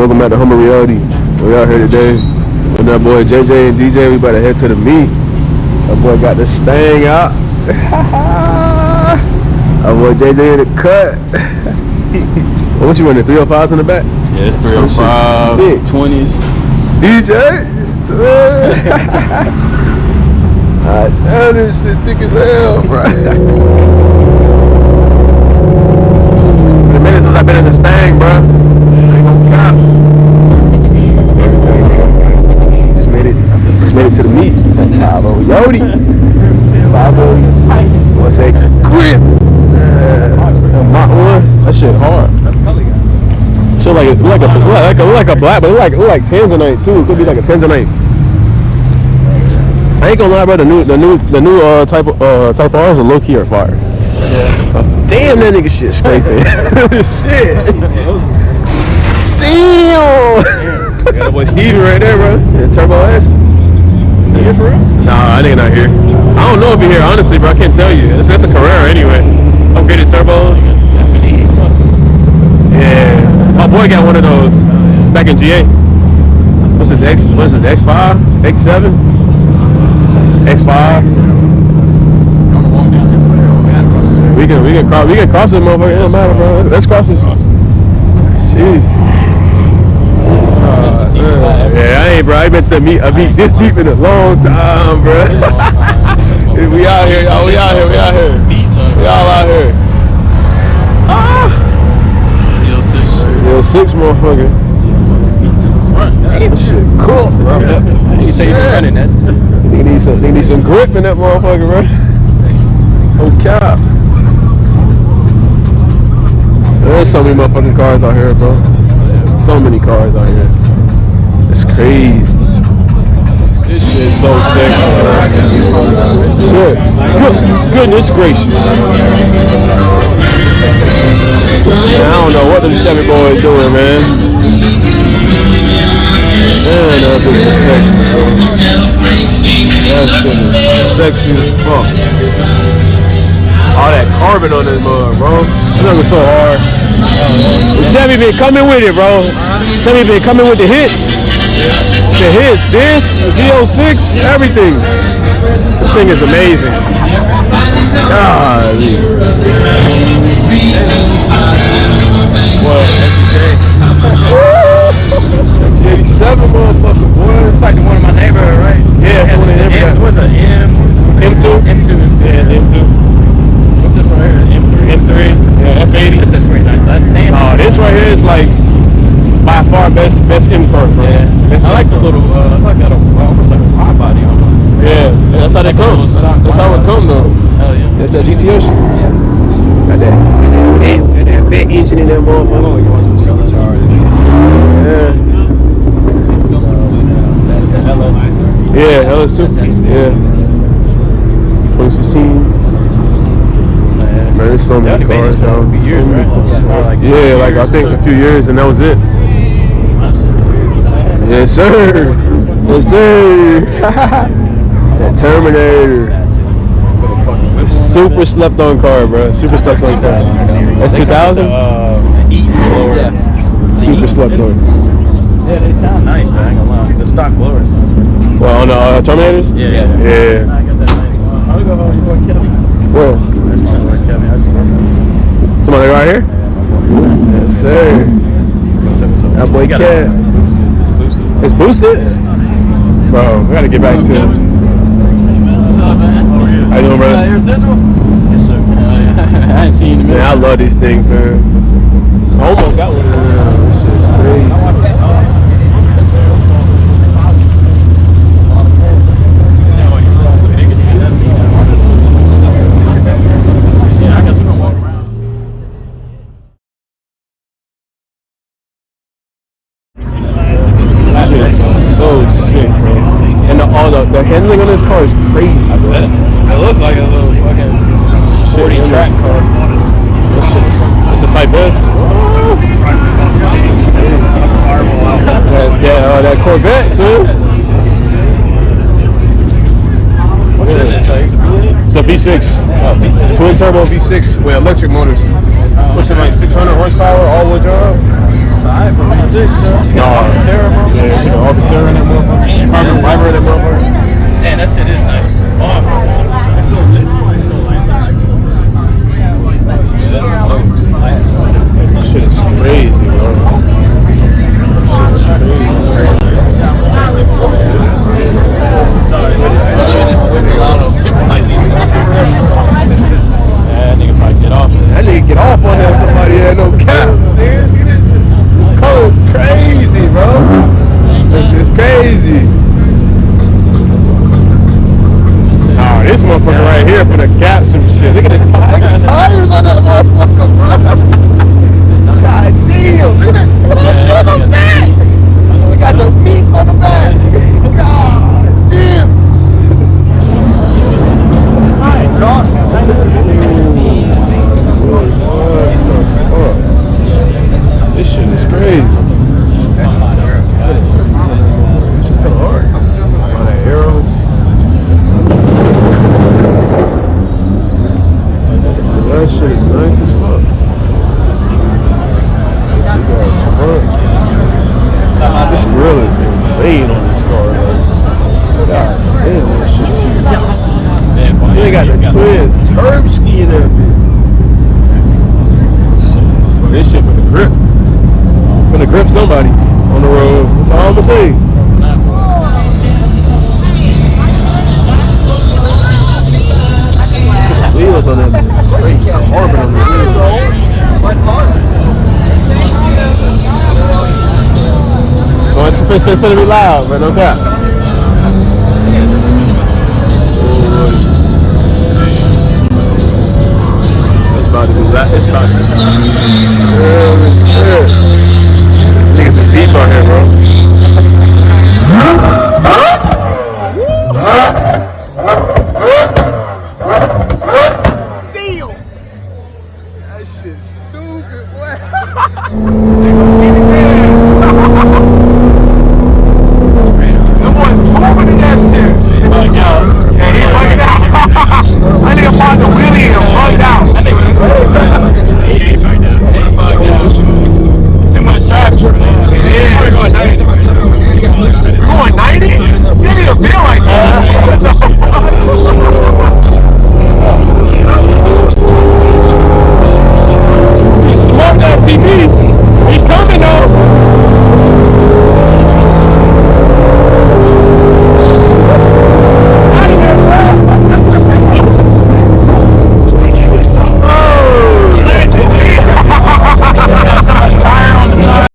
welcome back to Humble Reality. We out here today with that boy JJ and DJ. We about to head to the meet. That boy got the Mustang out. That boy JJ in the cut. What you running, 305s in the back? Yeah, it's 305, 20s. DJ? Damn, this shit thick as hell, bro. The minutes since I've been in the Mustang, bro. Ain't no cap. Just made it to the meet. 5-0 Yodi. 5-0. What's that? Grip. Mach 1. That shit hard. So like a black, but it like Tanzanite too. It could be like a Tanzanite. I ain't gonna lie, bro. The new type R's are low key or fire. Yeah. Damn, that nigga shit scraping. Shit. Damn. Got that boy Stevie right there, bro. Yeah, Turbo S. Is he here for real? Nah, that nigga not here. I don't know if he here, honestly, bro. I can't tell you. It's a Carrera anyway. Upgraded turbos. Yeah. My boy got one of those back in GA. What's his X5? X7? X5? We can cross this motherfucker. It don't matter, bro. Let's cross this. Jeez. Yeah, I ain't, bro. I been to the meet. I beat this deep in a long time, bro. We out here, y'all. We out here. We all out here. Yo, 6 motherfucker. That shit cool, bro. They need some grip in that motherfucker, bro. Oh, cap. There's so many motherfucking cars out here, bro. So many cars out here. It's crazy. This shit is so sick, bro. Goodness gracious. Man, I don't know what them Chevy boys doing, man. Man, that shit is sexy, bro. That shit is sexy as fuck. All that carbon on this mud, bro. This thing is so hard. The Chevy been coming with it, bro. Chevy been coming with the hits. The hits, this, the Z06, everything. This thing is amazing. Golly. What? X87, motherfucker, boy. It's like the one in my neighborhood, right? Yeah, it's one in the neighborhood. What's the M2? M2. Yeah, M2. What's this one here? M3. Yeah, F80. This is pretty nice. That's standard. Oh, this right here is like by far best M car, bro. Yeah. I like the little, I like that almost like a hot body almost. Yeah, that's how they come. That's how it come though. Hell yeah. That's that GTO shit. Yeah. Got that big engine in that motherfucker. Oh, you want to show the car? Yeah. Yeah, LS2. Yeah. 2016. Man, there's so many cars, y'all. Yeah, like I think a few years and that was it. Yes, sir. Yes, sir. That Terminator. Super slept on car, bro. Super slept on car. That's 2000? Super slept on. Yeah, they sound nice, though. I ain't gonna lie. The stock blowers. Well, on the Terminators? Yeah. Yeah. I got that nice one. How do you go home? You going to Kevin? Where? Somebody right here? Yes, sir. That boy Cat. It's boosted? Bro, we gotta get back to it. What's up, man? How you doing, brother? Here Central? Yes, sir. I ain't seen you in a minute. Man, I love these things, man. I almost got one of them. This shit's crazy. So sick, bro. And the handling on this car is crazy, bro. It looks like a little fucking sporty track car. It's a Type S. That Corvette, too. What's in it? It's a V6. Twin turbo V6 with electric motors. Pushing like 600 horsepower, all-wheel drive. alright for V6 though. You got No. Terra, bro. Yeah, it's like an Arbitrary in that motherfucker. Carbon fiber in that motherfucker. Man, that shit is nice. It's so light. That shit is crazy, bro. That shit is Yeah, nigga probably get off. That nigga get off on that somebody had no cap, man. This color is crazy, bro. It's crazy. Nah, this motherfucker right here finna gap some shit. Look at the tires on that motherfucker, bro. God damn, look at that. Look at the shit on the back. We got the meat on the back. God damn. This shit is crazy. Shit's so hard. On the arrows. That shit is nice as fuck. This grill is insane on this car, though. God damn, that shit cute. They got the twin turb ski in there, bitch. This shit for the grip. Gonna grip somebody on the road. That's all I'm gonna say. Wheels on them. Straight carbon on the wheels. So it's gonna be loud, but no cap.